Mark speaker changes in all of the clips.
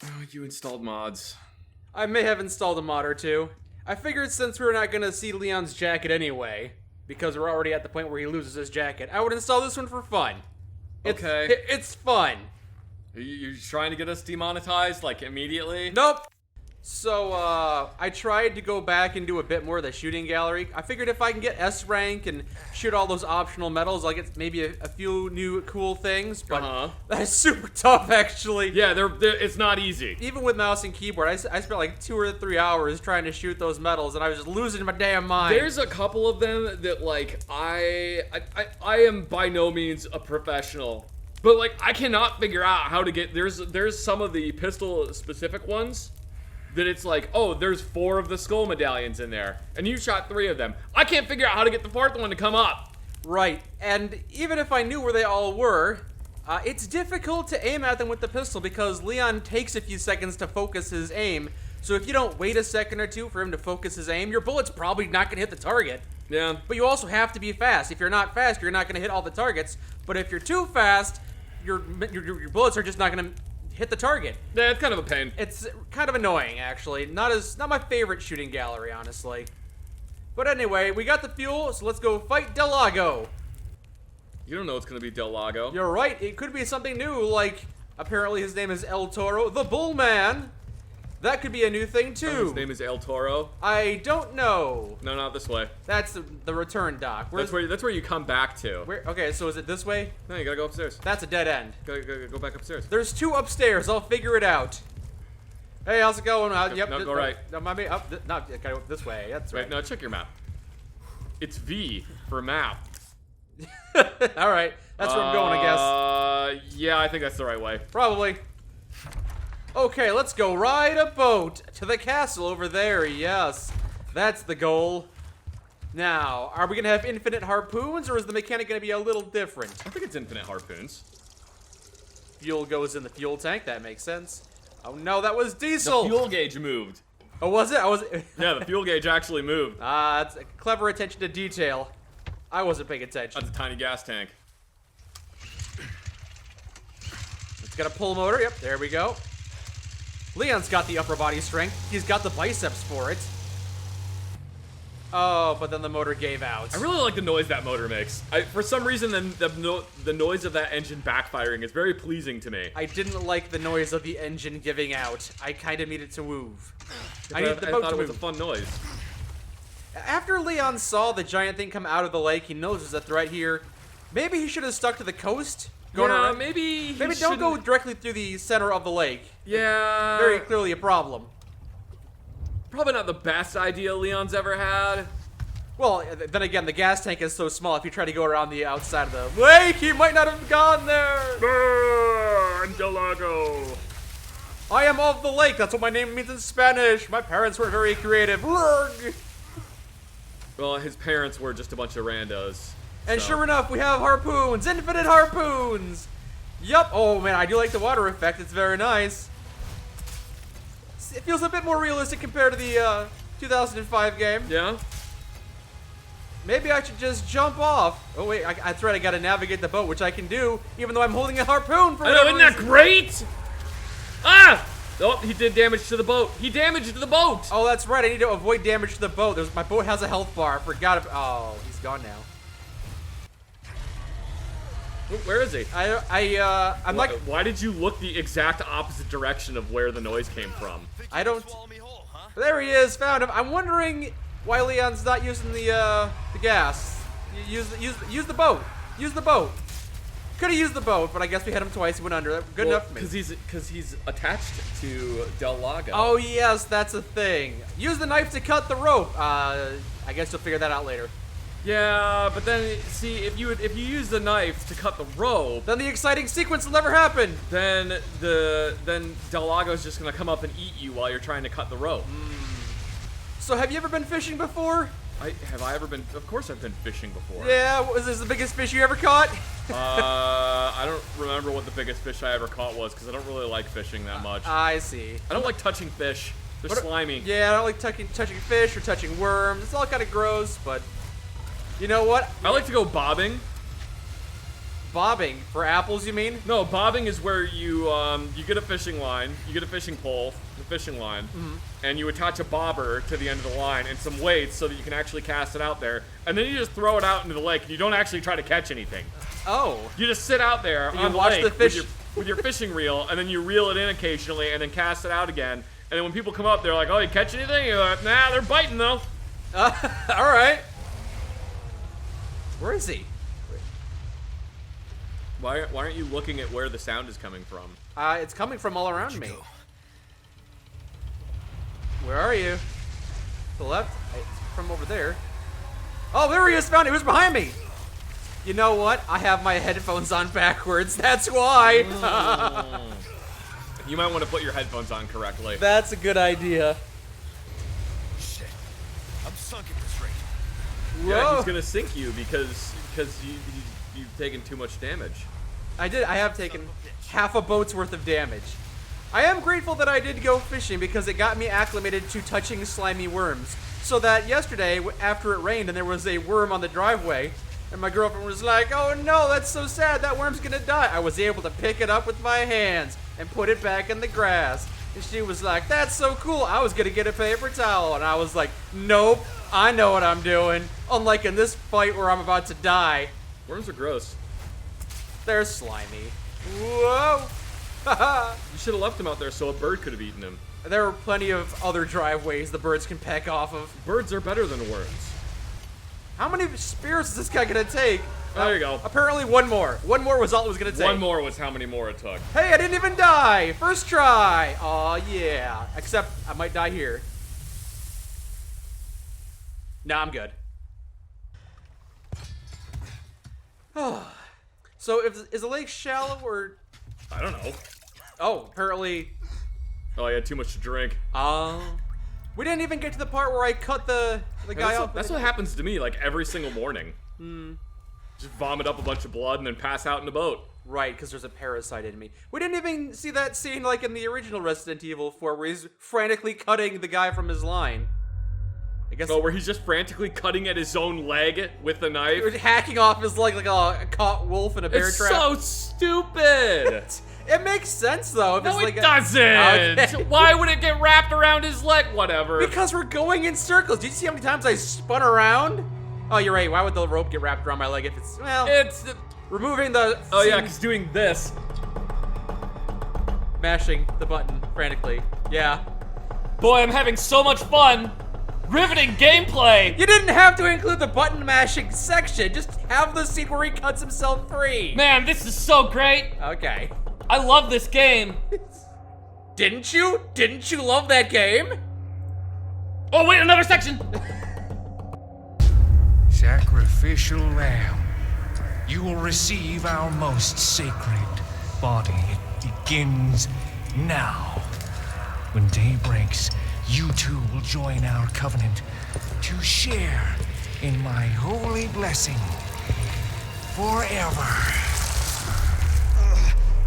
Speaker 1: Oh, you installed mods.
Speaker 2: I may have installed a mod or two. I figured since we're not gonna see Leon's jacket anyway, because we're already at the point where he loses his jacket, I would install this one for fun. It's fun.
Speaker 1: You're trying to get us demonetized, like, immediately?
Speaker 2: Nope. So, I tried to go back and do a bit more of the shooting gallery. I figured if I can get S rank and shoot all those optional medals, I'll get maybe a few new cool things, but that's super tough, actually.
Speaker 1: Yeah, it's not easy.
Speaker 2: Even with mouse and keyboard, I spent like 2 or 3 hours trying to shoot those medals, and I was just losing my damn mind.
Speaker 1: There's a couple of them that, like, I am by no means a professional, but, like, I cannot figure out how to get, there's some of the pistol-specific ones that it's like, oh, there's 4 of the skull medallions in there, and you shot 3 of them. I can't figure out how to get the 4th one to come up.
Speaker 2: Right, and even if I knew where they all were, it's difficult to aim at them with the pistol because Leon takes a few seconds to focus his aim, so if you don't wait a second or two for him to focus his aim, your bullet's probably not gonna hit the target.
Speaker 1: Yeah.
Speaker 2: But you also have to be fast. If you're not fast, you're not gonna hit all the targets, but if you're too fast, your bullets are just not gonna hit the target.
Speaker 1: Yeah, it's kind of a pain.
Speaker 2: It's kind of annoying, actually. Not my favorite shooting gallery, honestly. But anyway, we got the fuel, so let's go fight Del Lago.
Speaker 1: You don't know it's gonna be Del Lago.
Speaker 2: You're right, it could be something new, like, apparently his name is El Toro, the Bullman. That could be a new thing, too.
Speaker 1: Oh, his name is El Toro?
Speaker 2: I don't know.
Speaker 1: No, not this way.
Speaker 2: That's the return dock.
Speaker 1: That's where you come back to.
Speaker 2: Okay, so is it this way?
Speaker 1: No, you gotta go upstairs.
Speaker 2: That's a dead end.
Speaker 1: Go back upstairs.
Speaker 2: There's 2 upstairs, I'll figure it out. Hey, how's it going? Yep.
Speaker 1: No, go right.
Speaker 2: No, gotta go this way. That's right.
Speaker 1: No, check your map. It's V for map.
Speaker 2: All right, that's where I'm going, I guess.
Speaker 1: Yeah, I think that's the right way.
Speaker 2: Probably. Okay, let's go ride a boat to the castle over there. Yes, that's the goal. Now, are we gonna have infinite harpoons, or is the mechanic gonna be a little different?
Speaker 1: I think it's infinite harpoons.
Speaker 2: Fuel goes in the fuel tank. That makes sense. Oh no, that was diesel.
Speaker 1: The fuel gauge moved.
Speaker 2: Oh, was it?
Speaker 1: Yeah, the fuel gauge actually moved.
Speaker 2: That's a clever attention to detail. I wasn't paying attention.
Speaker 1: That's a tiny gas tank.
Speaker 2: It's got a pull motor. Yep, there we go. Leon's got the upper body strength. He's got the biceps for it. Oh, but then the motor gave out.
Speaker 1: I really like the noise that motor makes. For some reason, the noise of that engine backfiring is very pleasing to me.
Speaker 2: I didn't like the noise of the engine giving out. I kind of needed to move. I thought
Speaker 1: it was a fun noise.
Speaker 2: After Leon saw the giant thing come out of the lake, he knows there's a threat here. Maybe he should have stuck to the coast.
Speaker 1: Maybe
Speaker 2: don't go directly through the center of the lake.
Speaker 1: Yeah.
Speaker 2: Very clearly a problem.
Speaker 1: Probably not the best idea Leon's ever had.
Speaker 2: Well, then again, the gas tank is so small, if you try to go around the outside of the lake, he might not have gone there.
Speaker 1: Burn, Del Lago.
Speaker 2: I am of the lake. That's what my name means in Spanish. My parents were very creative.
Speaker 1: Well, his parents were just a bunch of randos.
Speaker 2: And sure enough, we have harpoons. Infinite harpoons. Yup. Oh, man, I do like the water effect. It's very nice. It feels a bit more realistic compared to the 2005 game.
Speaker 1: Yeah?
Speaker 2: Maybe I should just jump off. Oh, wait. That's right. I got to navigate the boat, which I can do, even though I'm holding a harpoon for
Speaker 1: whatever reason. Isn't that great? Ah! Oh, he did damage to the boat. He damaged the boat.
Speaker 2: Oh, that's right. I need to avoid damage to the boat. My boat has a health bar. I forgot about. Oh, he's gone now.
Speaker 1: Where is he?
Speaker 2: I'm like.
Speaker 1: Why did you look the exact opposite direction of where the noise came from?
Speaker 2: I don't. There he is. Found him. I'm wondering why Leon's not using the gas. Use the boat. Use the boat. Could have used the boat, but I guess we hit him twice. He went under. Good enough for me.
Speaker 1: Because he's attached to Del Lago.
Speaker 2: Oh yes, that's a thing. Use the knife to cut the rope. I guess you'll figure that out later.
Speaker 1: Yeah, but then see if you use the knife to cut the rope,
Speaker 2: then the exciting sequence will never happen.
Speaker 1: Then Del Lago's just gonna come up and eat you while you're trying to cut the rope.
Speaker 2: So have you ever been fishing before?
Speaker 1: Have I ever been? Of course I've been fishing before.
Speaker 2: Yeah, was this the biggest fish you ever caught?
Speaker 1: I don't remember what the biggest fish I ever caught was because I don't really like fishing that much.
Speaker 2: I see.
Speaker 1: I don't like touching fish. They're slimy.
Speaker 2: Yeah, I don't like touching fish or touching worms. It's all kind of gross, but you know what?
Speaker 1: I like to go bobbing.
Speaker 2: Bobbing for apples, you mean?
Speaker 1: No, bobbing is where you get a fishing line, you get a fishing pole, a fishing line, and you attach a bobber to the end of the line and some weights so that you can actually cast it out there, and then you just throw it out into the lake and you don't actually try to catch anything.
Speaker 2: Oh.
Speaker 1: You just sit out there on the
Speaker 2: watch
Speaker 1: lake
Speaker 2: the fish.
Speaker 1: with your fishing reel, and then you reel it in occasionally and then cast it out again. And then when people come up, they're like, "Oh, you catch anything?" You're like, "Nah, they're biting though."
Speaker 2: All right. Where is he?
Speaker 1: Why aren't you looking at where the sound is coming from?
Speaker 2: It's coming from all around me. Where are you? To the left? It's from over there. Oh, there he is! Found it. He was behind me. You know what? I have my headphones on backwards. That's why.
Speaker 1: You might want to put your headphones on correctly.
Speaker 2: That's a good idea.
Speaker 3: Shit. I'm sunk at this rate.
Speaker 1: Yeah,
Speaker 2: Whoa.
Speaker 1: he's gonna sink you because you've taken too much damage.
Speaker 2: I have taken half a boat's worth of damage. I am grateful that I did go fishing because it got me acclimated to touching slimy worms. So that yesterday, after it rained and there was a worm on the driveway, and my girlfriend was like, "Oh no, that's so sad, that worm's gonna die," I was able to pick it up with my hands and put it back in the grass. And she was like, "That's so cool, I was gonna get a paper towel." And I was like, "Nope, I know what I'm doing." Unlike in this fight where I'm about to die.
Speaker 1: Worms are gross.
Speaker 2: They're slimy. Whoa! Haha.
Speaker 1: You should have left him out there so a bird could have eaten him.
Speaker 2: There are plenty of other driveways the birds can peck off of.
Speaker 1: Birds are better than worms.
Speaker 2: How many spears is this guy gonna take?
Speaker 1: There you go.
Speaker 2: Apparently one more. One more was all it was gonna take.
Speaker 1: One more was how many more it took.
Speaker 2: Hey, I didn't even die! First try! Aw, yeah. Except, I might die here. Nah, I'm good. So, is the lake shallow or...
Speaker 1: I don't know.
Speaker 2: Oh, apparently...
Speaker 1: Oh, I had too much to drink.
Speaker 2: We didn't even get to the part where I cut the guy off.
Speaker 1: That's what happens to me, like, every single morning. Just vomit up a bunch of blood and then pass out in the boat.
Speaker 2: Right, because there's a parasite in me. We didn't even see that scene like in the original Resident Evil 4 where he's frantically cutting the guy from his line. I guess.
Speaker 1: Oh, where he's just frantically cutting at his own leg with the knife.
Speaker 2: Hacking off his leg like a caught wolf in a bear
Speaker 1: It's
Speaker 2: trap.
Speaker 1: so stupid.
Speaker 2: It makes sense though. If
Speaker 1: No,
Speaker 2: it's like
Speaker 1: it doesn't.
Speaker 2: Okay.
Speaker 1: Why would it get wrapped around his leg? Whatever.
Speaker 2: Because we're going in circles. Did you see how many times I spun around? Oh, you're right. Why would the rope get wrapped around my leg if it's well?
Speaker 1: It's.
Speaker 2: Removing the.
Speaker 1: Oh yeah, because doing this.
Speaker 2: Mashing the button frantically. Yeah.
Speaker 1: Boy, I'm having so much fun. Riveting gameplay.
Speaker 2: You didn't have to include the button mashing section. Just have the scene where he cuts himself free.
Speaker 1: Man, this is so great.
Speaker 2: Okay.
Speaker 1: I love this game.
Speaker 2: Didn't you? Didn't you love that game?
Speaker 1: Oh wait, another section.
Speaker 4: Sacrificial lamb, you will receive our most sacred body. It begins now. When day breaks, you two will join our covenant to share in my holy blessing forever.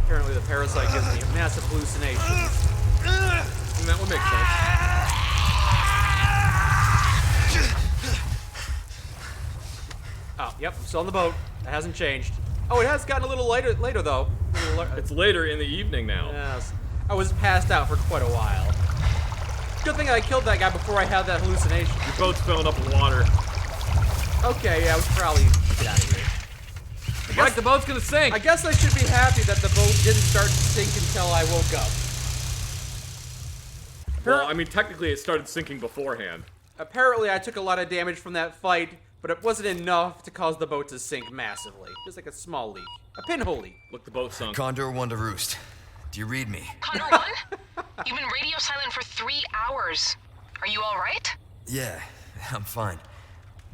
Speaker 2: Apparently the parasite gives me massive hallucinations.
Speaker 1: And that would make sense.
Speaker 2: Oh, yep, I'm still on the boat. That hasn't changed. Oh, it has gotten a little later though.
Speaker 1: It's later in the evening now.
Speaker 2: Yes. I was passed out for quite a while. Good thing I killed that guy before I had that hallucination.
Speaker 1: Your boat's filling up with water.
Speaker 2: Okay, yeah, I was probably get out of here.
Speaker 1: Like the boat's gonna sink.
Speaker 2: I guess I should be happy that the boat didn't start to sink until I woke up.
Speaker 1: Well, I mean, technically it started sinking beforehand.
Speaker 2: Apparently I took a lot of damage from that fight, but it wasn't enough to cause the boat to sink massively. Just like a small leak. A pinhole leak.
Speaker 1: Look, the boat sunk.
Speaker 3: Condor 1 to roost. Do you read me?
Speaker 5: Condor 1? You've been radio silent for 3 hours. Are you all right?
Speaker 3: Yeah, I'm fine.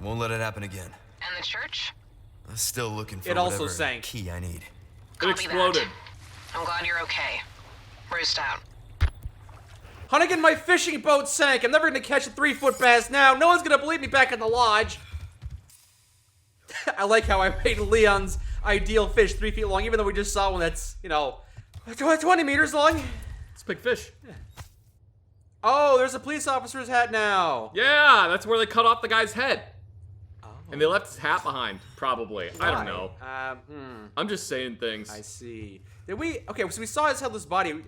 Speaker 3: Won't let it happen again.
Speaker 5: And the church?
Speaker 3: I'm still looking for
Speaker 2: It also
Speaker 3: whatever
Speaker 2: sank.
Speaker 3: key I need.
Speaker 1: It
Speaker 5: Copy
Speaker 1: exploded.
Speaker 5: that. I'm glad you're okay. Roost out.
Speaker 2: Hunnigan, my fishing boat sank. I'm never gonna catch a 3-foot bass now. No one's gonna believe me back in the lodge. I like how I made Leon's ideal fish 3 feet long, even though we just saw one that's, 20 meters long.
Speaker 1: It's a big fish.
Speaker 2: Oh, there's a police officer's hat now.
Speaker 1: Yeah, that's where they cut off the guy's head. And they left his hat behind, probably. I don't know.
Speaker 2: Why?
Speaker 1: I'm just saying things.
Speaker 2: I see. Did we? Okay, so we saw his headless body.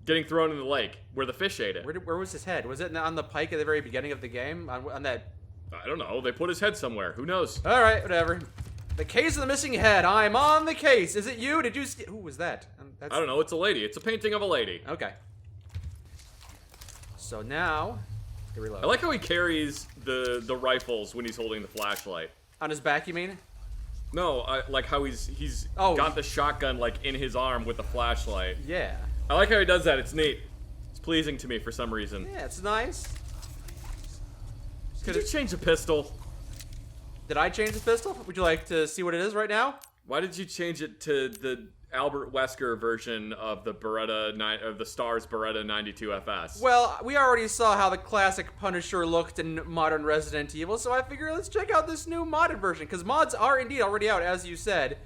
Speaker 1: Getting thrown in the lake where the fish ate it.
Speaker 2: Where was his head? Was it on the pike at the very beginning of the game? On that?
Speaker 1: I don't know. They put his head somewhere. Who knows?
Speaker 2: All right, whatever. The case of the missing head. I'm on the case. Is it you? Did you see? Who was that?
Speaker 1: I don't know. It's a lady. It's a painting of a lady.
Speaker 2: Okay. So now, to reload.
Speaker 1: I like how he carries the rifles when he's holding the flashlight.
Speaker 2: On his back, you mean?
Speaker 1: No, I like how he's
Speaker 2: Oh.
Speaker 1: got the shotgun like in his arm with the flashlight.
Speaker 2: Yeah.
Speaker 1: I like how he does that. It's neat. It's pleasing to me for some reason.
Speaker 2: Yeah, it's nice.
Speaker 1: Could you change the pistol?
Speaker 2: Did I change the pistol? Would you like to see what it is right now?
Speaker 1: Why did you change it to the Albert Wesker version of the Stars Beretta 92 FS?
Speaker 2: Well, we already saw how the classic Punisher looked in modern Resident Evil, so I figure let's check out this new modded version, because mods are indeed already out, as you said.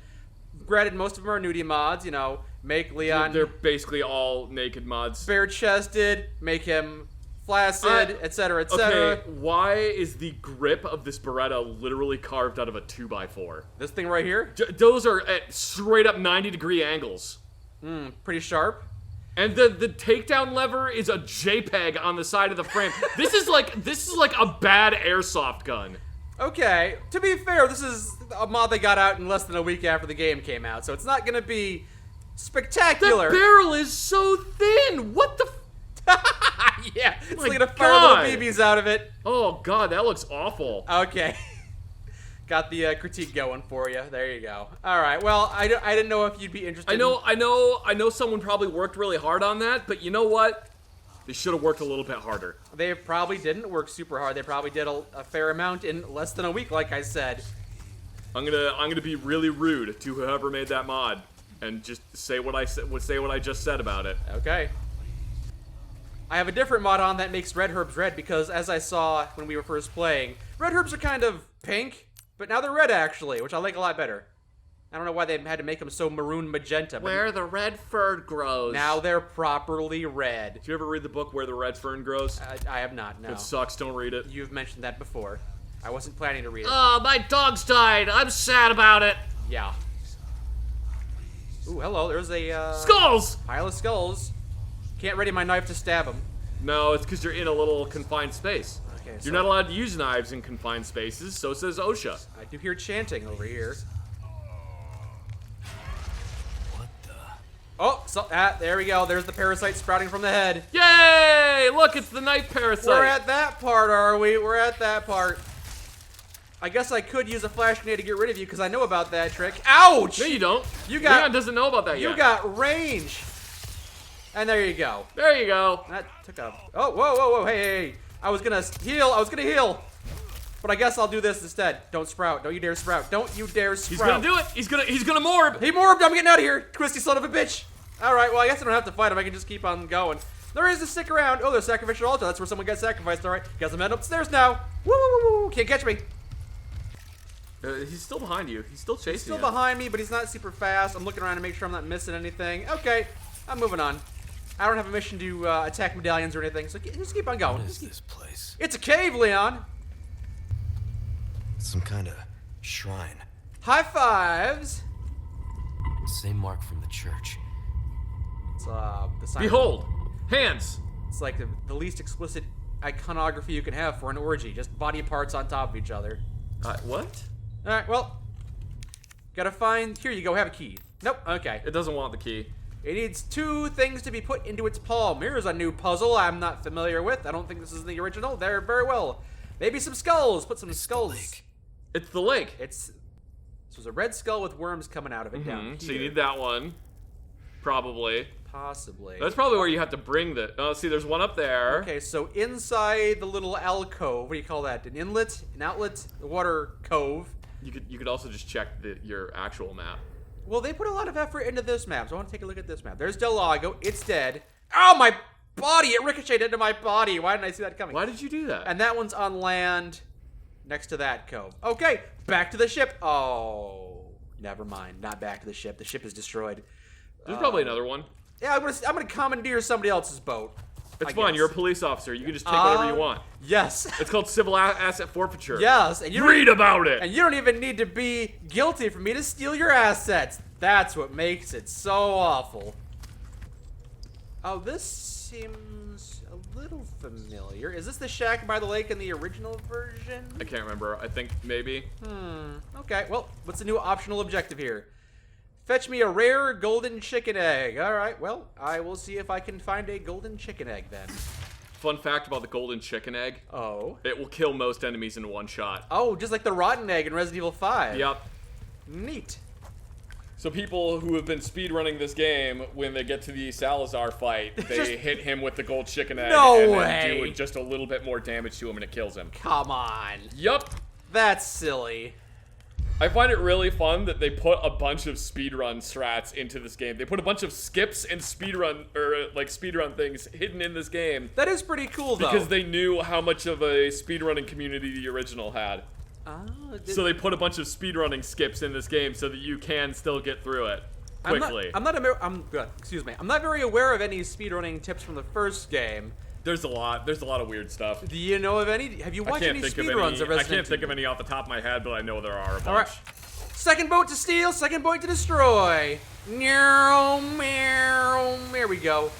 Speaker 2: Granted, most of them are nudie mods, you know, make Leon
Speaker 1: They're basically all naked mods.
Speaker 2: bare-chested, make him flaccid, etc., etc.
Speaker 1: Okay, why is the grip of this Beretta literally carved out of a 2x4?
Speaker 2: This thing right here,
Speaker 1: Those are at straight up 90-degree angles.
Speaker 2: pretty sharp.
Speaker 1: And the takedown lever is a JPEG on the side of the frame. This is like a bad airsoft gun.
Speaker 2: Okay, to be fair, this is a mod they got out in less than a week after the game came out, so it's not gonna be
Speaker 1: The
Speaker 2: spectacular.
Speaker 1: barrel is so thin. What the?
Speaker 2: Yeah, it's
Speaker 1: My
Speaker 2: gonna fire
Speaker 1: God.
Speaker 2: little BBs out of it.
Speaker 1: Oh god, that looks awful.
Speaker 2: Okay. Got the critique going for you. There you go. All right. Well, I didn't know if you'd be interested.
Speaker 1: I know someone probably worked really hard on that, but you know what? They should have worked a little bit harder.
Speaker 2: They probably didn't work super hard. They probably did a fair amount in less than a week, like I said.
Speaker 1: I'm gonna be really rude to whoever made that mod and just say what I just said about it.
Speaker 2: Okay. I have a different mod on that makes red herbs red because, as I saw when we were first playing, red herbs are kind of pink, but now they're red actually, which I like a lot better. I don't know why they had to make them so maroon magenta.
Speaker 1: Where the red fern grows.
Speaker 2: Now they're properly red.
Speaker 1: Did you ever read the book Where the Red Fern Grows?
Speaker 2: I have not, no.
Speaker 1: It sucks. Don't read it.
Speaker 2: You've mentioned that before. I wasn't planning to read it.
Speaker 1: Oh, my dog's died. I'm sad about it.
Speaker 2: Yeah. Ooh, hello. There's a
Speaker 1: Skulls.
Speaker 2: pile of skulls. Can't ready my knife to stab him.
Speaker 1: No, it's because you're in a little confined space.
Speaker 2: Okay, so
Speaker 1: You're not allowed to use knives in confined spaces, so says OSHA.
Speaker 2: I do hear chanting over here.
Speaker 3: What the?
Speaker 2: Oh, so there we go. There's the parasite sprouting from the head.
Speaker 1: Yay! Look, it's the knife parasite.
Speaker 2: We're at that part, are we? We're at that part. I guess I could use a flash grenade to get rid of you because I know about that trick. Ouch!
Speaker 1: No, you don't.
Speaker 2: You got-
Speaker 1: Leon doesn't know about that yet.
Speaker 2: You got range. And there you go.
Speaker 1: There you go.
Speaker 2: That took a... Oh, whoa, whoa, whoa. Hey, hey, hey. I was gonna heal. But I guess I'll do this instead. Don't sprout. Don't you dare sprout. Don't you dare sprout.
Speaker 1: He's gonna do it. He's gonna morb.
Speaker 2: He morbed. I'm getting out of here. Twisty son of a bitch. All right. Well, I guess I don't have to fight him. I can just keep on going. There is a stick around. Oh, there's sacrificial altar. That's where someone got sacrificed. All right. Guess I'm heading upstairs now. Woo, woo, woo, woo. Can't catch me.
Speaker 1: He's still behind you. He's still chasing
Speaker 2: He's still
Speaker 1: you.
Speaker 2: behind me, but he's not super fast. I'm looking around to make sure I'm not missing anything. Okay. I'm moving on. I don't have a mission to attack medallions or anything, so just keep on going.
Speaker 3: What is this place?
Speaker 2: It's a cave, Leon.
Speaker 3: Some kind of shrine.
Speaker 2: High fives.
Speaker 3: Same mark from the church.
Speaker 2: It's the sign.
Speaker 1: Behold, hands.
Speaker 2: It's like the least explicit iconography you can have for an orgy. Just body parts on top of each other.
Speaker 1: What?
Speaker 2: All right. Well, gotta find. Here you go. Have a key. Nope. Okay.
Speaker 1: It doesn't want the key.
Speaker 2: It needs 2 things to be put into its palm. Here's a new puzzle I'm not familiar with. I don't think this is the original. There, very well. Maybe some skulls. Put some skulls.
Speaker 1: It's the lake.
Speaker 2: This was a red skull with worms coming out of it down here.
Speaker 1: So you need that one. Probably.
Speaker 2: Possibly.
Speaker 1: That's probably where you have to bring the. Oh, see, there's one up there.
Speaker 2: Okay, so inside the little alcove, what do you call that? An inlet? An outlet? A water cove.
Speaker 1: You could also just check your actual map.
Speaker 2: Well, they put a lot of effort into this map, so I want to take a look at this map. There's Del Lago. It's dead. Oh, my body! It ricocheted into my body. Why didn't I see that coming?
Speaker 1: Why did you do that?
Speaker 2: And that one's on land next to that cove. Okay, back to the ship. Oh, never mind. Not back to the ship. The ship is destroyed.
Speaker 1: There's probably another one.
Speaker 2: Yeah, I'm gonna commandeer somebody else's boat.
Speaker 1: It's
Speaker 2: I
Speaker 1: fine.
Speaker 2: guess.
Speaker 1: You're a police officer. You can just take whatever you want.
Speaker 2: Yes.
Speaker 1: It's called civil asset forfeiture.
Speaker 2: Yes, and you
Speaker 1: Read about it.
Speaker 2: And you don't even need to be guilty for me to steal your assets. That's what makes it so awful. Oh, this seems a little familiar. Is this the shack by the lake in the original version?
Speaker 1: I can't remember. I think maybe.
Speaker 2: Okay, well, what's the new optional objective here? Fetch me a rare golden chicken egg. All right, well, I will see if I can find a golden chicken egg then.
Speaker 1: Fun fact about the golden chicken egg.
Speaker 2: Oh.
Speaker 1: It will kill most enemies in one shot.
Speaker 2: Oh, just like the rotten egg in Resident Evil 5.
Speaker 1: Yep.
Speaker 2: Neat.
Speaker 1: So people who have been speedrunning this game, when they get to the Salazar fight, they
Speaker 2: Just-
Speaker 1: hit him with the gold chicken egg
Speaker 2: No
Speaker 1: and
Speaker 2: way.
Speaker 1: then do just a little bit more damage to him and it kills him.
Speaker 2: Come on.
Speaker 1: Yup.
Speaker 2: That's silly.
Speaker 1: I find it really fun that they put a bunch of speedrun strats into this game. They put a bunch of skips and speedrun things hidden in this game
Speaker 2: That is pretty cool, though.
Speaker 1: because they knew how much of a speedrunning community the original had.
Speaker 2: Oh,
Speaker 1: So they put a bunch of speedrunning skips in this game so that you can still get through it quickly.
Speaker 2: I'm not very aware of any speedrunning tips from the first game.
Speaker 1: There's a lot of weird stuff.
Speaker 2: Do you know of any? Have you
Speaker 1: I
Speaker 2: watched
Speaker 1: can't
Speaker 2: any
Speaker 1: think of
Speaker 2: speedruns
Speaker 1: any.
Speaker 2: of
Speaker 1: I
Speaker 2: Resident
Speaker 1: can't think
Speaker 2: Evil?
Speaker 1: of any off the top of my head, but I know there are a bunch.
Speaker 2: All right. Second boat to steal, second boat to destroy. There we go.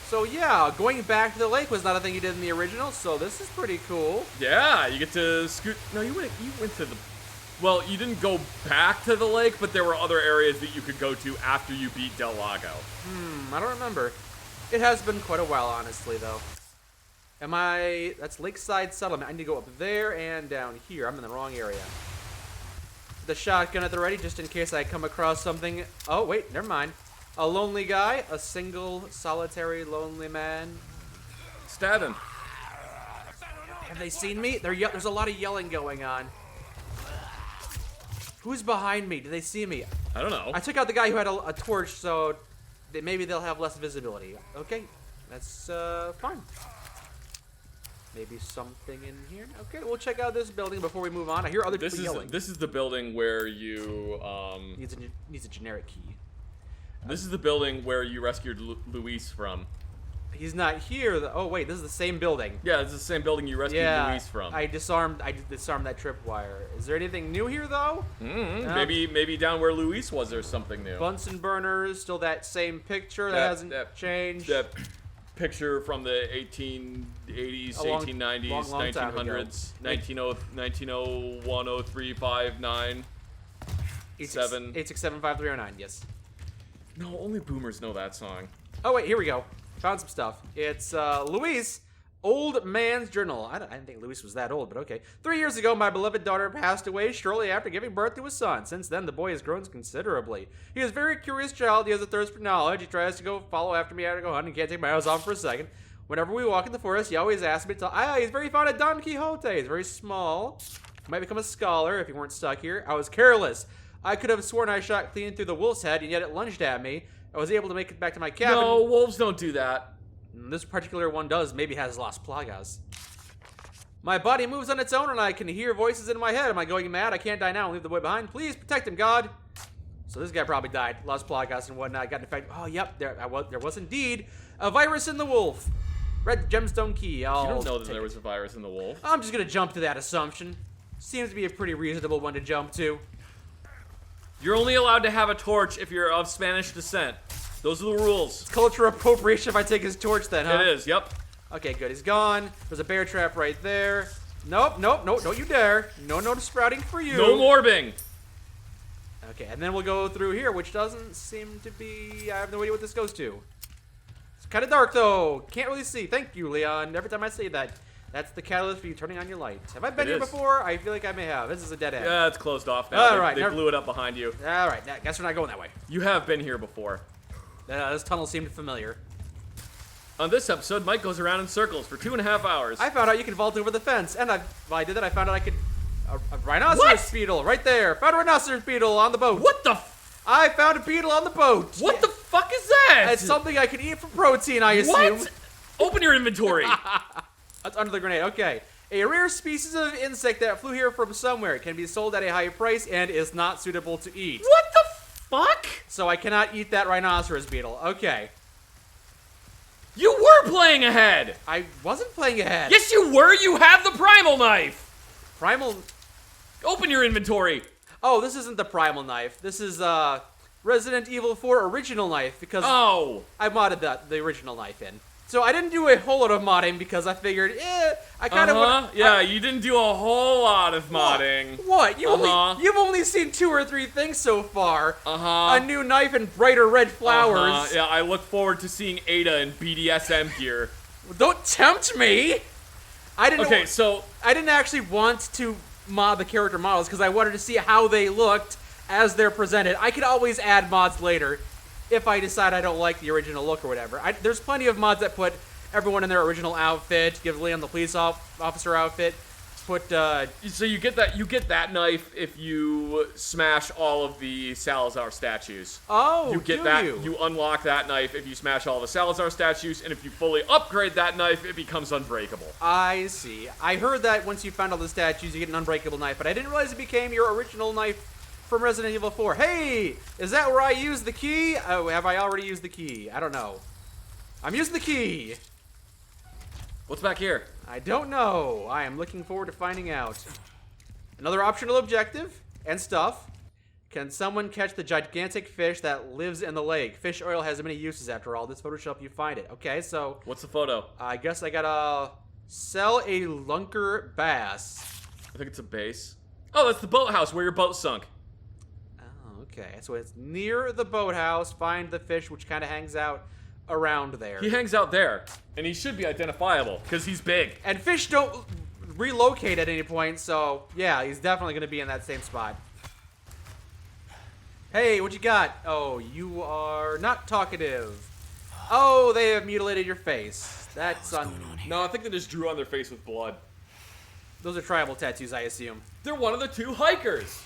Speaker 2: So yeah, going back to the lake was not a thing you did in the original, so this is pretty cool.
Speaker 1: Yeah, you get to scoot. No, you went to the. Well, you didn't go back to the lake, but there were other areas that you could go to after you beat Del Lago.
Speaker 2: I don't remember. It has been quite a while, honestly, though. That's Lakeside Settlement. I need to go up there and down here. I'm in the wrong area. The shotgun at the ready, just in case I come across something. Oh, wait, never mind. A lonely guy, a single, solitary, lonely man.
Speaker 1: Stab him.
Speaker 2: Have they seen me? There's a lot of yelling going on. Who's behind me? Do they see me?
Speaker 1: I don't know.
Speaker 2: I took out the guy who had a torch, so maybe they'll have less visibility. Okay, that's fine. Maybe something in here. Okay, we'll check out this building before we move on. I hear other people yelling.
Speaker 1: This is the building where you
Speaker 2: Needs a generic key.
Speaker 1: This is the building where you rescued Luis from.
Speaker 2: He's not here. Oh wait, this is the same building.
Speaker 1: Yeah, this is the same building you rescued Luis from.
Speaker 2: I disarmed that tripwire. Is there anything new here though?
Speaker 1: Maybe down where Luis was, there's something new.
Speaker 2: Bunsen burners, still that same picture that hasn't changed.
Speaker 1: That picture from the 1880s, 1890s,
Speaker 2: long time ago.
Speaker 1: 1900s, 1901, 03, 5, 9, 7.
Speaker 2: 8675309. Yes.
Speaker 1: No, only boomers know that song.
Speaker 2: Oh wait, here we go. Found some stuff. It's Luis, Old Man's Journal. I didn't think Luis was that old, but okay. 3 years ago, my beloved daughter passed away shortly after giving birth to a son. Since then, the boy has grown considerably. He is a very curious child. He has a thirst for knowledge. He tries to go follow after me. I to go hunting. Can't take my eyes off for a second. Whenever we walk in the forest, he always asks me to tell. He's very fond of Don Quixote. He's very small. He might become a scholar if he weren't stuck here. I was careless. I could have sworn I shot clean through the wolf's head, and yet it lunged at me. I was able to make it back to my cabin.
Speaker 1: No, wolves don't do that.
Speaker 2: This particular one does. Maybe has Las Plagas. My body moves on its own, and I can hear voices in my head. Am I going mad? I can't die now and leave the boy behind. Please protect him, God. So this guy probably died. Las Plagas and whatnot. Got infected. Oh, yep. There was indeed a virus in the wolf. Red gemstone key.
Speaker 1: You don't know that there was a virus in the wolf.
Speaker 2: I'm just going to jump to that assumption. Seems to be a pretty reasonable one to jump to.
Speaker 1: You're only allowed to have a torch if you're of Spanish descent. Those are the rules.
Speaker 2: Culture appropriation if I take his torch then, huh?
Speaker 1: It is, yep.
Speaker 2: Okay, good. He's gone. There's a bear trap right there. Nope. Don't you dare. No sprouting for you.
Speaker 1: No morbing.
Speaker 2: Okay, and then we'll go through here, which doesn't seem to be... I have no idea what this goes to. It's kind of dark, though. Can't really see. Thank you, Leon. Every time I say that, that's the catalyst for you turning on your light. Have I been
Speaker 1: It
Speaker 2: here
Speaker 1: is.
Speaker 2: before? I feel like I may have. This is a dead end.
Speaker 1: Yeah, it's closed off now.
Speaker 2: All right,
Speaker 1: They
Speaker 2: never-
Speaker 1: blew it up behind you.
Speaker 2: All right, guess we're not going that way.
Speaker 1: You have been here before.
Speaker 2: This tunnel seemed familiar.
Speaker 1: On this episode, Mike goes around in circles for 2.5 hours.
Speaker 2: I found out you can vault over the fence, and while I did that, I found out I could... A rhinoceros
Speaker 1: What?
Speaker 2: beetle, right there. Found a rhinoceros beetle on the boat.
Speaker 1: What the
Speaker 2: I found a beetle on the boat.
Speaker 1: What the fuck is that?
Speaker 2: It's something I can eat for protein, I assume.
Speaker 1: What? Open your inventory.
Speaker 2: That's under the grenade. Okay. A rare species of insect that flew here from somewhere. It can be sold at a high price and is not suitable to eat.
Speaker 1: What the fuck?
Speaker 2: So I cannot eat that rhinoceros beetle. Okay.
Speaker 1: You were playing ahead.
Speaker 2: I wasn't playing ahead.
Speaker 1: Yes, you were. You have the primal knife.
Speaker 2: Primal.
Speaker 1: Open your inventory.
Speaker 2: Oh, this isn't the primal knife. This is Resident Evil 4 original knife because
Speaker 1: Oh.
Speaker 2: I modded the original knife in. So I didn't do a whole lot of modding because I figured, I kind of
Speaker 1: Yeah, you didn't do a whole lot of modding.
Speaker 2: What? You've only seen 2 or 3 things so far. A new knife and brighter red flowers.
Speaker 1: Yeah, I look forward to seeing Ada in BDSM gear.
Speaker 2: Don't tempt me. I didn't.
Speaker 1: Okay, so
Speaker 2: I didn't actually want to mod the character models because I wanted to see how they looked as they're presented. I could always add mods later if I decide I don't like the original look or whatever. There's plenty of mods that put everyone in their original outfit, give Liam the police officer outfit, put
Speaker 1: so you get that knife if you smash all of the Salazar statues.
Speaker 2: Oh,
Speaker 1: you get that. You unlock that knife if you smash all the Salazar statues, and if you fully upgrade that knife, it becomes unbreakable.
Speaker 2: I see. I heard that once you found all the statues, you get an unbreakable knife, but I didn't realize it became your original knife from Resident Evil 4. Hey, is that where I use the key? Oh, have I already used the key? I don't know. I'm using the key.
Speaker 1: What's back here?
Speaker 2: I don't know. I am looking forward to finding out. Another optional objective and stuff. Can someone catch the gigantic fish that lives in the lake? Fish oil has many uses after all. This photo should help you find it. Okay, so
Speaker 1: What's the photo?
Speaker 2: I guess I gotta sell a lunker bass.
Speaker 1: I think it's a base. Oh, that's the boathouse where your boat sunk.
Speaker 2: Oh, okay. So it's near the boathouse. Find the fish, which kind of hangs out around there.
Speaker 1: He hangs out there, and he should be identifiable because he's big.
Speaker 2: And fish don't relocate at any point, so yeah, he's definitely gonna be in that same spot. Hey, what you got? Oh, you are not talkative. Oh, they have mutilated your face. That's
Speaker 1: No, I think they just drew on their face with blood.
Speaker 2: Those are tribal tattoos, I assume.
Speaker 1: They're one of the 2 hikers.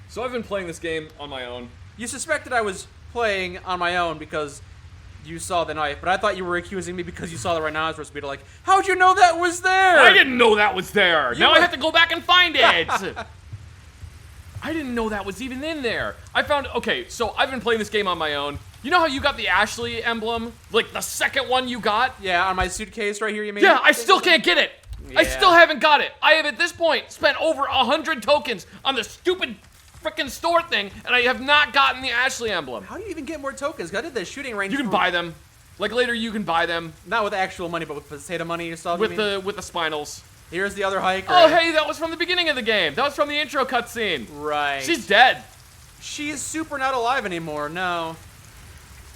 Speaker 1: So I've been playing this game on my own.
Speaker 2: You suspected I was playing on my own because you saw the knife, but I thought you were accusing me because you saw the rhinoceros beetle. Like, how'd you know that was there?
Speaker 1: I didn't know that was there. Now I have to go back and find it. I didn't know that was even in there. Okay, so I've been playing this game on my own. You know how you got the Ashley emblem? Like the second one you got?
Speaker 2: Yeah, on my suitcase right here, you mean?
Speaker 1: Yeah, I still can't get it.
Speaker 2: Yeah.
Speaker 1: I still haven't got it. I have at this point spent over 100 tokens on the stupid frickin' store thing, and I have not gotten the Ashley emblem.
Speaker 2: How do you even get more tokens? I did the shooting range.
Speaker 1: You can buy them. Like later you can buy them.
Speaker 2: Not with actual money, but with potato money or stuff.
Speaker 1: With the spinals.
Speaker 2: Here's the other hiker.
Speaker 1: Oh hey, that was from the beginning of the game. That was from the intro cutscene.
Speaker 2: Right.
Speaker 1: She's dead.
Speaker 2: She is super not alive anymore, no.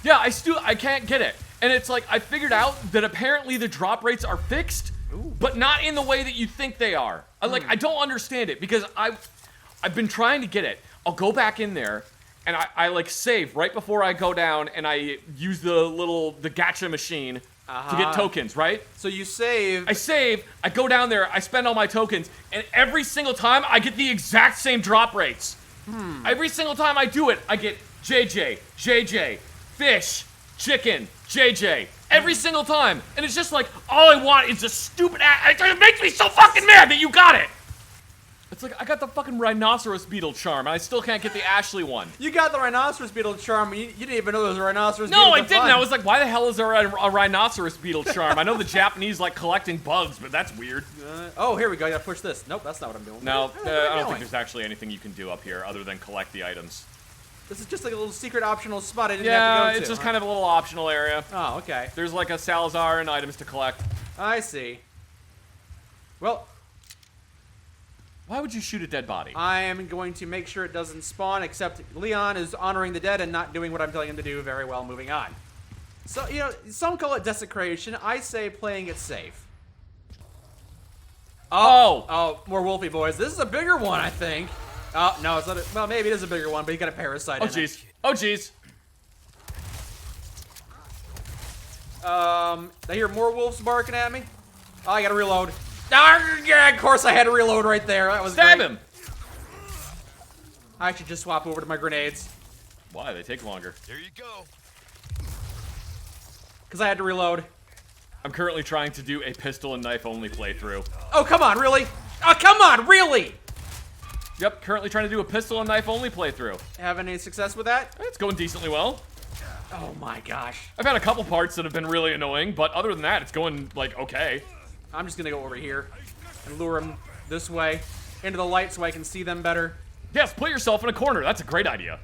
Speaker 1: Yeah, I can't get it. And it's like, I figured out that apparently the drop rates are fixed, but not in the way that you think they are. I don't understand it, because I've been trying to get it. I'll go back in there, and I like save right before I go down, and I use the gacha machine to get tokens, right?
Speaker 2: So you save.
Speaker 1: I save, I go down there, I spend all my tokens, and every single time I get the exact same drop rates. Every single time I do it, I get JJ, fish, chicken, JJ. Every single time. And it's just like, all I want is a stupid it makes me so fucking mad that you got it! It's like, I got the fucking rhinoceros beetle charm, and I still can't get the Ashley one.
Speaker 2: You got the rhinoceros beetle charm, you didn't even know there was a rhinoceros
Speaker 1: No,
Speaker 2: beetle.
Speaker 1: I didn't. I was like, why the hell is there a rhinoceros beetle charm? I know the Japanese like collecting bugs, but that's weird.
Speaker 2: Oh, here we go. I gotta push this. Nope, that's not what I'm doing.
Speaker 1: No,
Speaker 2: Where am
Speaker 1: I don't
Speaker 2: going?
Speaker 1: think there's actually anything you can do up here other than collect the items.
Speaker 2: This is just like a little secret optional spot I didn't have
Speaker 1: Yeah,
Speaker 2: to go to.
Speaker 1: it's just kind of a little optional area.
Speaker 2: Oh, okay.
Speaker 1: There's like a Salazar and items to collect.
Speaker 2: I see. Well,
Speaker 1: Why would you shoot a dead body?
Speaker 2: I am going to make sure it doesn't spawn, except Leon is honoring the dead and not doing what I'm telling him to do very well. Moving on. So, you know, some call it desecration. I say playing it safe. Oh, more Wolfie boys. This is a bigger one, I think. Oh, no, it's not a, well, maybe it is a bigger one, but he got a parasite
Speaker 1: Oh,
Speaker 2: in it.
Speaker 1: jeez. Oh, jeez.
Speaker 2: I hear more wolves barking at me. Oh, I gotta reload. Yeah, of course I had to reload right there. That was
Speaker 1: Stab
Speaker 2: great.
Speaker 1: him!
Speaker 2: I should just swap over to my grenades.
Speaker 1: Why? They take longer.
Speaker 3: There you go.
Speaker 2: Because I had to reload.
Speaker 1: I'm currently trying to do a pistol and knife only playthrough.
Speaker 2: Oh, come on, really? Oh, come on, really?
Speaker 1: Yep, currently trying to do a pistol and knife only playthrough.
Speaker 2: Have any success with that?
Speaker 1: It's going decently well.
Speaker 2: Oh my gosh.
Speaker 1: I've had a couple parts that have been really annoying, but other than that, it's going, like, okay.
Speaker 2: I'm just gonna go over here and lure them this way into the light so I can see them better.
Speaker 1: Yes, put yourself in a corner. That's a great idea.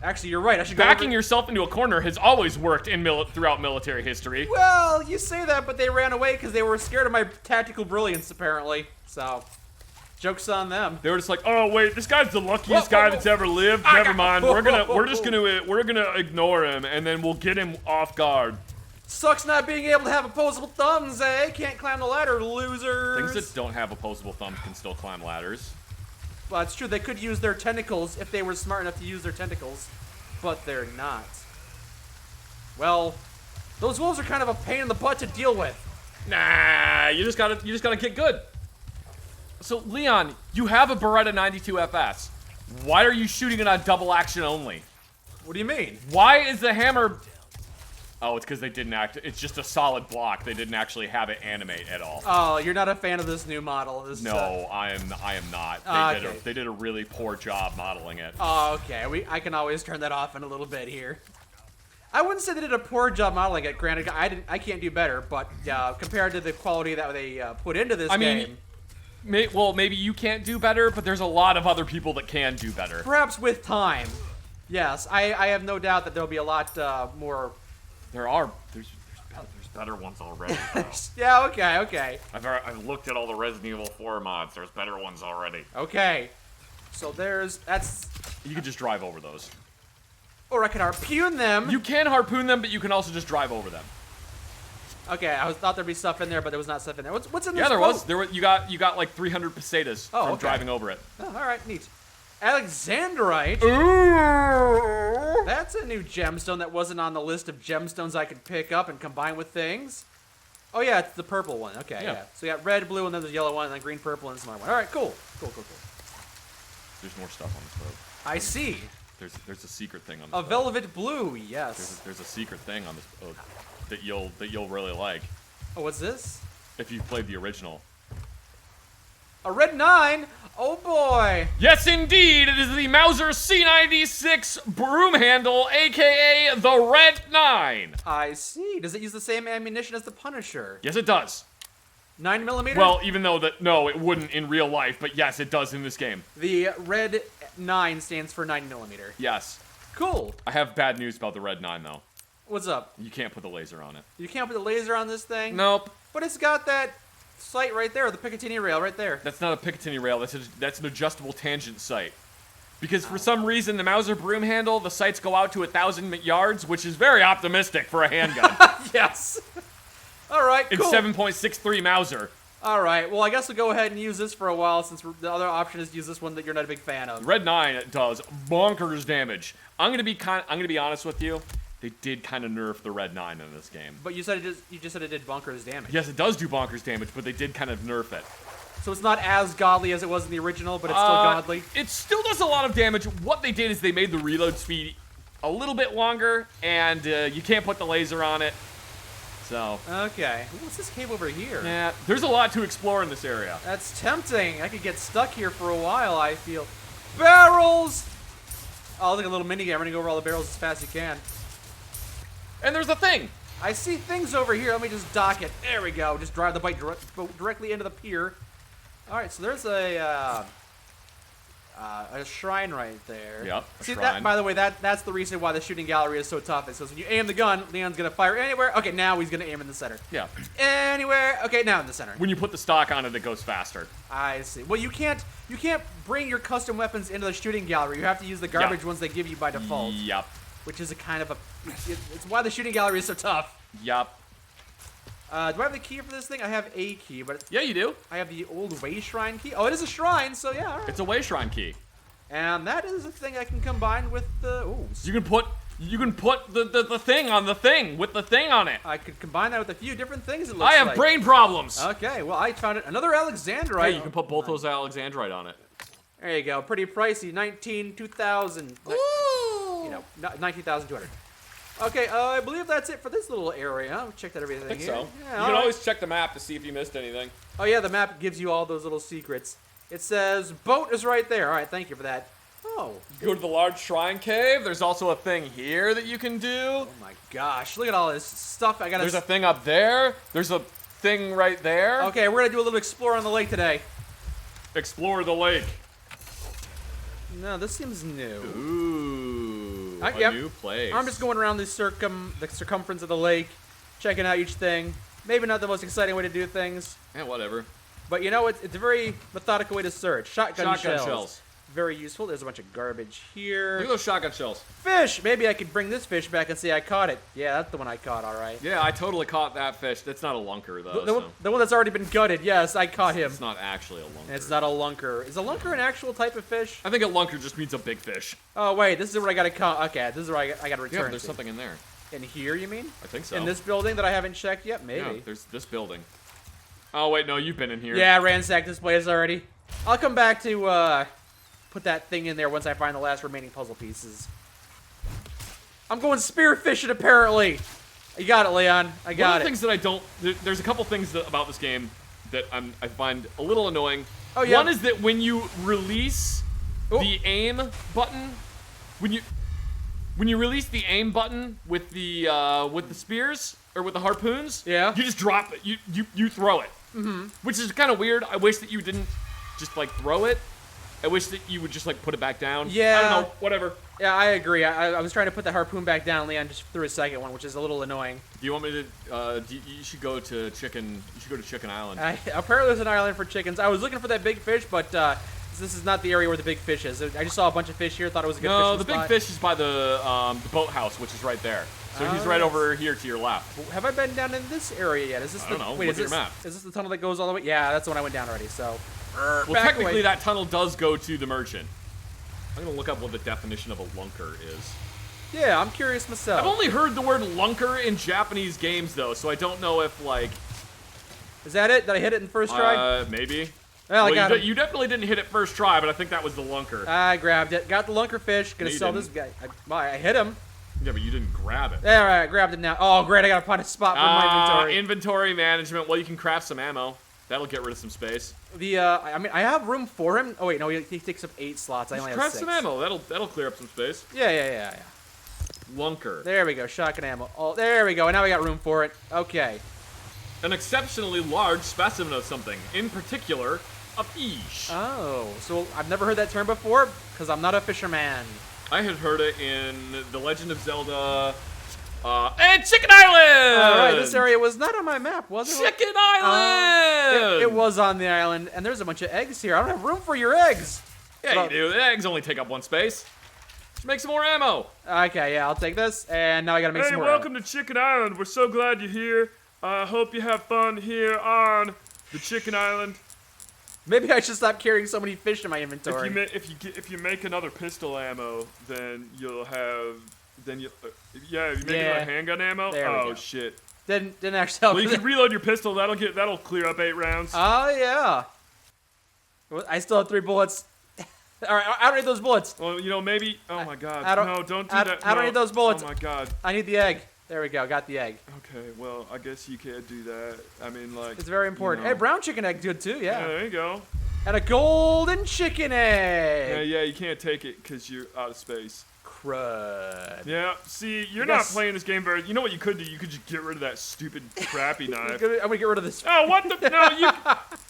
Speaker 2: Actually, you're right. I should go
Speaker 1: Backing
Speaker 2: over...
Speaker 1: yourself into a corner has always worked in throughout military history.
Speaker 2: Well, you say that, but they ran away because they were scared of my tactical brilliance, apparently. So, joke's on them.
Speaker 1: They were just like, oh wait, this guy's the luckiest guy that's ever lived. Never mind. We're just gonna ignore him, and then we'll get him off guard.
Speaker 2: Sucks not being able to have opposable thumbs, eh? Can't climb the ladder, losers.
Speaker 1: Things that don't have opposable thumbs can still climb ladders.
Speaker 2: Well, it's true. They could use their tentacles if they were smart enough to use their tentacles, but they're not. Well, those wolves are kind of a pain in the butt to deal with.
Speaker 1: Nah, you just gotta get good. So Leon, you have a Beretta 92 FS. Why are you shooting it on double action only?
Speaker 2: What do you mean?
Speaker 1: Why is the hammer? Oh, it's because they didn't it's just a solid block. They didn't actually have it animate at all.
Speaker 2: Oh, you're not a fan of this new model.
Speaker 1: No, I am not. They did a really poor job modeling it.
Speaker 2: Oh, okay. I can always turn that off in a little bit here. I wouldn't say they did a poor job modeling it. Granted, I can't do better, but compared to the quality that they put into this game.
Speaker 1: Well, maybe you can't do better, but there's a lot of other people that can do better.
Speaker 2: Perhaps with time. Yes, I have no doubt that there'll be a lot more.
Speaker 1: There's better ones already.
Speaker 2: Yeah, okay.
Speaker 1: I've looked at all the Resident Evil 4 mods. There's better ones already.
Speaker 2: Okay. So that's.
Speaker 1: You can just drive over those.
Speaker 2: Or I can harpoon them.
Speaker 1: You can harpoon them, but you can also just drive over them.
Speaker 2: Okay, I thought there'd be stuff in there, but there was not stuff in there. What's in this?
Speaker 1: Yeah, there
Speaker 2: boat?
Speaker 1: was. You got like 300 pesetas from driving over it.
Speaker 2: Oh, all right, neat. Alexandrite.
Speaker 1: Ooh.
Speaker 2: That's a new gemstone that wasn't on the list of gemstones I could pick up and combine with things. Oh yeah, it's the purple one. Okay, yeah. So you got red, blue, and then there's yellow one, and then green, purple, and some other one. All right, cool.
Speaker 1: There's more stuff on this boat.
Speaker 2: I see.
Speaker 1: There's a secret thing on this
Speaker 2: A
Speaker 1: boat.
Speaker 2: velvet blue, yes.
Speaker 1: There's a secret thing on this boat that you'll really like
Speaker 2: Oh, what's this?
Speaker 1: if you've played the original.
Speaker 2: A red 9? Oh boy.
Speaker 1: Yes, indeed, it is the Mauser C96 broom handle, aka the Red 9.
Speaker 2: I see. Does it use the same ammunition as the Punisher?
Speaker 1: Yes, it does.
Speaker 2: 9mm?
Speaker 1: Well, even though no, it wouldn't in real life, but yes, it does in this game.
Speaker 2: The red 9 stands for 9mm.
Speaker 1: Yes.
Speaker 2: Cool.
Speaker 1: I have bad news about the Red 9 though.
Speaker 2: What's up?
Speaker 1: You can't put the laser on it.
Speaker 2: You can't put the laser on this thing?
Speaker 1: Nope.
Speaker 2: But it's got that sight right there, the Picatinny rail right there.
Speaker 1: That's not a Picatinny rail. That's an adjustable tangent sight. Because for some reason, the Mauser broom handle, the sights go out to 1,000 yards, which is very optimistic for a handgun.
Speaker 2: Yes. All right,
Speaker 1: In
Speaker 2: cool.
Speaker 1: 7.63 Mauser.
Speaker 2: All right, well, I guess we'll go ahead and use this for a while since the other option is to use this one that you're not a big fan of.
Speaker 1: Red 9 does bonkers damage. I'm gonna be honest with you. They did kind of nerf the Red 9 in this game.
Speaker 2: But you just said it did bonkers damage.
Speaker 1: Yes, it does do bonkers damage, but they did kind of nerf it.
Speaker 2: So it's not as godly as it was in the original, but it's still godly.
Speaker 1: It still does a lot of damage. What they did is they made the reload speed a little bit longer, and you can't put the laser on it. So.
Speaker 2: Okay. What's this cave over here?
Speaker 1: Yeah, there's a lot to explore in this area.
Speaker 2: That's tempting. I could get stuck here for a while, I feel. Barrels! Oh, look at a little minigame running over all the barrels as fast as you can.
Speaker 1: And there's a thing.
Speaker 2: I see things over here. Let me just dock it. There we go. Just drive the boat directly into the pier. All right, so there's a shrine right there.
Speaker 1: Yep, a
Speaker 2: See,
Speaker 1: shrine.
Speaker 2: that, by the way, that's the reason why the shooting gallery is so tough. It says when you aim the gun, Leon's going to fire anywhere. Okay, now he's going to aim in the center.
Speaker 1: Yeah.
Speaker 2: Anywhere. Okay, now in the center.
Speaker 1: When you put the stock on it, it goes faster.
Speaker 2: I see. Well, you can't bring your custom weapons into the shooting gallery. You have to use the garbage
Speaker 1: Yep.
Speaker 2: ones they give you by default.
Speaker 1: Yep.
Speaker 2: Which is a kind of a... It's why the shooting gallery is so tough.
Speaker 1: Yep.
Speaker 2: Do I have the key for this thing? I have a key, but
Speaker 1: Yeah, you do.
Speaker 2: I have the old way shrine key. Oh, it is a shrine, so yeah, all right.
Speaker 1: It's a way shrine key.
Speaker 2: And that is a thing I can combine with the... Ooh,
Speaker 1: You can put the thing on the thing with the thing on it.
Speaker 2: I could combine that with a few different things, it looks
Speaker 1: I have
Speaker 2: like.
Speaker 1: brain problems.
Speaker 2: Okay, well, I found it. Another Alexandrite.
Speaker 1: Hey, you can put both those Alexandrite on it.
Speaker 2: There you go. Pretty pricey. 2000.
Speaker 1: Ooh.
Speaker 2: You know, 19,200. Okay, I believe that's it for this little area. We checked out everything
Speaker 1: I think
Speaker 2: here.
Speaker 1: so.
Speaker 2: Yeah,
Speaker 1: You
Speaker 2: all
Speaker 1: can
Speaker 2: right.
Speaker 1: always check the map to see if you missed anything.
Speaker 2: Oh yeah, the map gives you all those little secrets. It says boat is right there. All right, thank you for that. Oh.
Speaker 1: Go to the large shrine cave. There's also a thing here that you can do.
Speaker 2: Oh my gosh, look at all this stuff I gotta...
Speaker 1: There's a thing up there. There's a thing right there.
Speaker 2: Okay, we're gonna do a little explore on the lake today.
Speaker 1: Explore the lake.
Speaker 2: No, this seems new.
Speaker 1: Ooh, a
Speaker 2: Yep.
Speaker 1: new place.
Speaker 2: I'm just going around the circumference of the lake, checking out each thing. Maybe not the most exciting way to do things,
Speaker 1: Yeah, whatever.
Speaker 2: but you know, it's a very methodical way to search. Shotgun
Speaker 1: Shotgun shells.
Speaker 2: Very useful. There's a bunch of garbage here.
Speaker 1: Look at those shotgun shells.
Speaker 2: Fish! Maybe I could bring this fish back and say I caught it. Yeah, that's the one I caught, all right.
Speaker 1: Yeah, I totally caught that fish. That's not a lunker, though.
Speaker 2: The one that's already been gutted. Yes, I caught him.
Speaker 1: It's not actually a lunker.
Speaker 2: It's not a lunker. Is a lunker an actual type of fish?
Speaker 1: I think a lunker just means a big fish.
Speaker 2: Oh, wait. This is where I gotta come. Okay, this is where I gotta return
Speaker 1: Yeah, there's
Speaker 2: to.
Speaker 1: something in there.
Speaker 2: In here, you mean?
Speaker 1: I think so.
Speaker 2: In this building that I haven't checked yet? Maybe.
Speaker 1: Yeah, there's this building. Oh, wait, no, you've been in here.
Speaker 2: Yeah, I ransacked this place already. I'll come back to put that thing in there once I find the last remaining puzzle pieces. I'm going spearfishing, apparently. You got it, Leon. I got
Speaker 1: One of the
Speaker 2: it.
Speaker 1: things that I don't... There's a couple things about this game that I find a little annoying.
Speaker 2: Oh, yeah.
Speaker 1: One is that when you release
Speaker 2: Oh.
Speaker 1: the aim button, when you release the aim button with the spears or with the harpoons,
Speaker 2: Yeah.
Speaker 1: you just drop it. You throw it. Mm-hmm. Which is kind of weird. I wish that you didn't just like throw it. I wish that you would just like put it back down.
Speaker 2: Yeah.
Speaker 1: I don't know. Whatever.
Speaker 2: Yeah, I agree. I was trying to put the harpoon back down. Leon just threw a second one, which is a little annoying.
Speaker 1: Do you want me to? You should go to Chicken. You should go to Chicken Island.
Speaker 2: Apparently, there's an island for chickens. I was looking for that big fish, but this is not the area where the big fish is. I just saw a bunch of fish here. Thought it was a good
Speaker 1: No,
Speaker 2: fishing
Speaker 1: the big
Speaker 2: spot.
Speaker 1: fish is by the boathouse, which is right there. So he's right
Speaker 2: yes.
Speaker 1: over here to your left.
Speaker 2: Have I been down in this area yet? Is this
Speaker 1: I don't know.
Speaker 2: Wait,
Speaker 1: Look
Speaker 2: is
Speaker 1: at your
Speaker 2: this
Speaker 1: map.
Speaker 2: is this the tunnel that goes all the way? Yeah, that's the one I went down already. So.
Speaker 1: Well,
Speaker 2: back
Speaker 1: technically,
Speaker 2: away.
Speaker 1: that tunnel does go to the merchant. I'm gonna look up what the definition of a lunker is.
Speaker 2: Yeah, I'm curious myself.
Speaker 1: I've only heard the word lunker in Japanese games, though, so I don't know if like.
Speaker 2: Is that it? Did I hit it in first try?
Speaker 1: Maybe.
Speaker 2: Well, I got
Speaker 1: you,
Speaker 2: him.
Speaker 1: you definitely didn't hit it first try, but I think that was the lunker.
Speaker 2: I grabbed it. Got the lunker fish. Gonna
Speaker 1: No, you
Speaker 2: sell this
Speaker 1: didn't.
Speaker 2: guy. I hit him.
Speaker 1: Yeah, but you didn't grab it.
Speaker 2: All right, I grabbed it now. Oh, great! I gotta find a spot for my inventory.
Speaker 1: Inventory management. Well, you can craft some ammo. That'll get rid of some space.
Speaker 2: I mean, I have room for him. Oh wait, no, he takes up 8 slots. I only have
Speaker 1: Craft
Speaker 2: 6.
Speaker 1: some ammo. That'll clear up some space.
Speaker 2: Yeah.
Speaker 1: Lunker.
Speaker 2: There we go. Shotgun ammo. Oh, there we go. And now we got room for it. Okay.
Speaker 1: An exceptionally large specimen of something. In particular, a fish.
Speaker 2: Oh, so I've never heard that term before because I'm not a fisherman.
Speaker 1: I had heard it in The Legend of Zelda and Chicken Island!
Speaker 2: All right, this area was not on my map, was it?
Speaker 1: Chicken Island!
Speaker 2: It was on the island, and there's a bunch of eggs here. I don't have room for your eggs.
Speaker 1: Yeah, you do. The eggs only take up 1 space. Just make some more ammo.
Speaker 2: Okay, yeah, I'll take this, and now I gotta make some more.
Speaker 6: Welcome to Chicken Island. We're so glad you're here. I hope you have fun here on the Chicken Island.
Speaker 2: Maybe I should stop carrying so many fish in my inventory.
Speaker 6: If you make another pistol ammo, then you'll have you make
Speaker 2: Yeah.
Speaker 6: another handgun ammo.
Speaker 2: There we
Speaker 6: Oh
Speaker 2: go.
Speaker 6: shit!
Speaker 2: Didn't actually help.
Speaker 6: Well, you can reload your pistol. That'll clear up 8 rounds.
Speaker 2: Oh yeah. Well, I still have 3 bullets. All right, I don't need those bullets.
Speaker 6: Well, maybe. Oh my God!
Speaker 2: I don't-
Speaker 6: No, don't do
Speaker 2: I-
Speaker 6: that.
Speaker 2: I don't
Speaker 6: No.
Speaker 2: need those bullets.
Speaker 6: Oh my God!
Speaker 2: I need the egg. There we go. Got the egg.
Speaker 6: Okay, well, I guess you can't do that. I mean, like.
Speaker 2: It's very important.
Speaker 6: you know.
Speaker 2: Hey, brown chicken egg, good too.
Speaker 6: Yeah,
Speaker 2: Yeah.
Speaker 6: there you go.
Speaker 2: And a golden chicken egg.
Speaker 6: Yeah, you can't take it because you're out of space.
Speaker 2: Crud.
Speaker 6: Yeah, see, you're
Speaker 2: Yes.
Speaker 6: not playing this game very. You know what you could do? You could just get rid of that stupid, crappy
Speaker 2: I'm
Speaker 6: knife.
Speaker 2: gonna get rid of this.
Speaker 6: Oh, what the?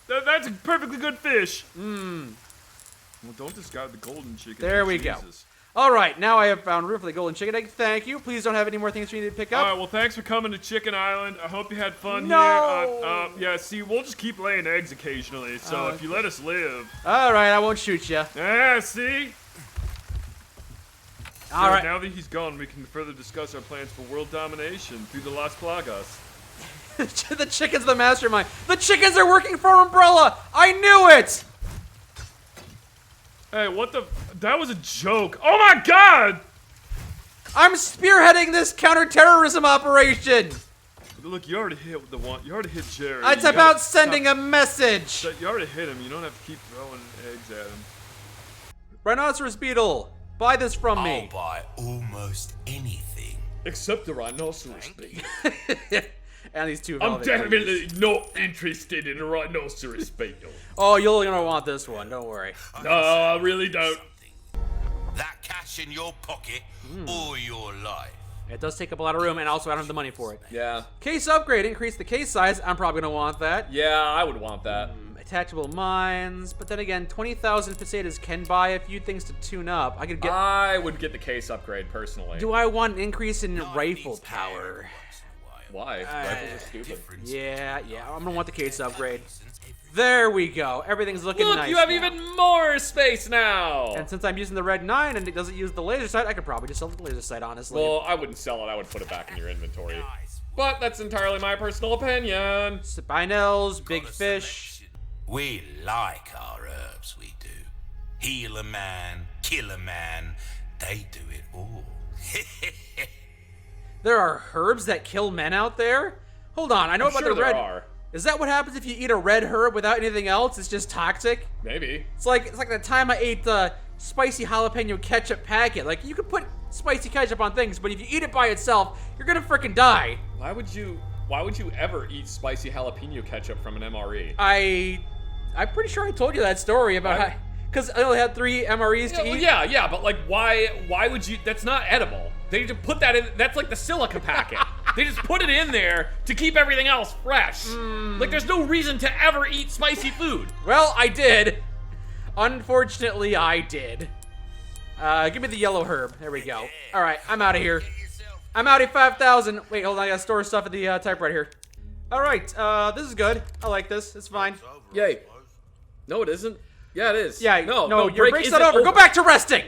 Speaker 6: No, that's a perfectly good fish. Well, don't discard the golden chicken.
Speaker 2: There we go.
Speaker 6: Jesus.
Speaker 2: All right, now I have found room for the golden chicken egg. Thank you. Please don't have any more things you need to pick
Speaker 6: All
Speaker 2: up.
Speaker 6: right, well, thanks for coming to Chicken Island. I hope you had fun
Speaker 2: No!
Speaker 6: here. Yeah, see, we'll just keep laying eggs occasionally, so if you let us live.
Speaker 2: All right, I won't shoot you.
Speaker 6: Yeah, see?
Speaker 2: All right.
Speaker 6: Now that he's gone, we can further discuss our plans for world domination through the Las Plagas.
Speaker 2: The chicken's the mastermind. The chickens are working for Umbrella. I knew it.
Speaker 6: Hey, what the? That was a joke. Oh my God!
Speaker 2: I'm spearheading this counterterrorism operation.
Speaker 6: Look, you already hit the one. You already hit Jerry.
Speaker 2: It's
Speaker 6: You
Speaker 2: about
Speaker 6: gotta
Speaker 2: sending
Speaker 6: stop-
Speaker 2: a message.
Speaker 6: You already hit him. You don't have to keep throwing eggs at him.
Speaker 2: Rhinoceros beetle, buy this from
Speaker 3: I'll
Speaker 2: me.
Speaker 3: buy almost anything.
Speaker 1: Except the rhinoceros beetle.
Speaker 2: And these 2
Speaker 1: I'm
Speaker 2: velvet
Speaker 1: definitely not interested in a rhinoceros beetle.
Speaker 2: Oh, you're gonna want this one. Don't worry.
Speaker 1: No, I really don't.
Speaker 3: That cash in your pocket all your life.
Speaker 2: It does take up a lot of room, and also I don't have the money for it.
Speaker 1: Yeah.
Speaker 2: Case upgrade, increase the case size. I'm probably gonna want that.
Speaker 1: Yeah, I would want that.
Speaker 2: Attachable mines, but then again, 20,000 pesetas can buy a few things to tune up. I could get.
Speaker 1: I would get the case upgrade personally.
Speaker 2: Do I want an increase in rifle power?
Speaker 1: Why? Rifles are stupid.
Speaker 2: Yeah, I'm gonna want the case upgrade. There we go. Everything's looking
Speaker 1: Look,
Speaker 2: nice.
Speaker 1: you have
Speaker 2: now.
Speaker 1: even more space now.
Speaker 2: And since I'm using the red 9 and it doesn't use the laser sight, I could probably just sell the laser sight, honestly.
Speaker 1: Well, I wouldn't sell it. I would put it back in your inventory. But that's entirely my personal opinion.
Speaker 2: Spinels, big fish.
Speaker 3: We like our herbs, we do. Heal a man, kill a man, they do it all.
Speaker 2: There are herbs that kill men out there? Hold on, I know
Speaker 1: I'm
Speaker 2: about
Speaker 1: sure
Speaker 2: the red.
Speaker 1: there are.
Speaker 2: Is that what happens if you eat a red herb without anything else? It's just toxic?
Speaker 1: Maybe.
Speaker 2: It's like the time I ate the spicy jalapeno ketchup packet. Like, you can put spicy ketchup on things, but if you eat it by itself, you're gonna freaking die.
Speaker 1: Why would you ever eat spicy jalapeno ketchup from an MRE?
Speaker 2: I'm pretty sure I told you that story about how, because I only had 3 MREs to eat.
Speaker 1: Yeah, but like, why would you? That's not edible. They just put that in. That's like the silica packet. They just put it in there to keep everything else fresh. Like, there's no reason to ever eat spicy food.
Speaker 2: Well, I did. Unfortunately, I did. Give me the yellow herb. There we go. All right, I'm out of here. I'm out at 5,000. Wait, hold on. I gotta store stuff at the typewriter here. All right, this is good. I like this. It's fine.
Speaker 1: Yay. No, it isn't. Yeah, it is.
Speaker 2: Yeah,
Speaker 1: No,
Speaker 2: your
Speaker 1: break
Speaker 2: break's
Speaker 1: isn't
Speaker 2: not over. Go back to resting.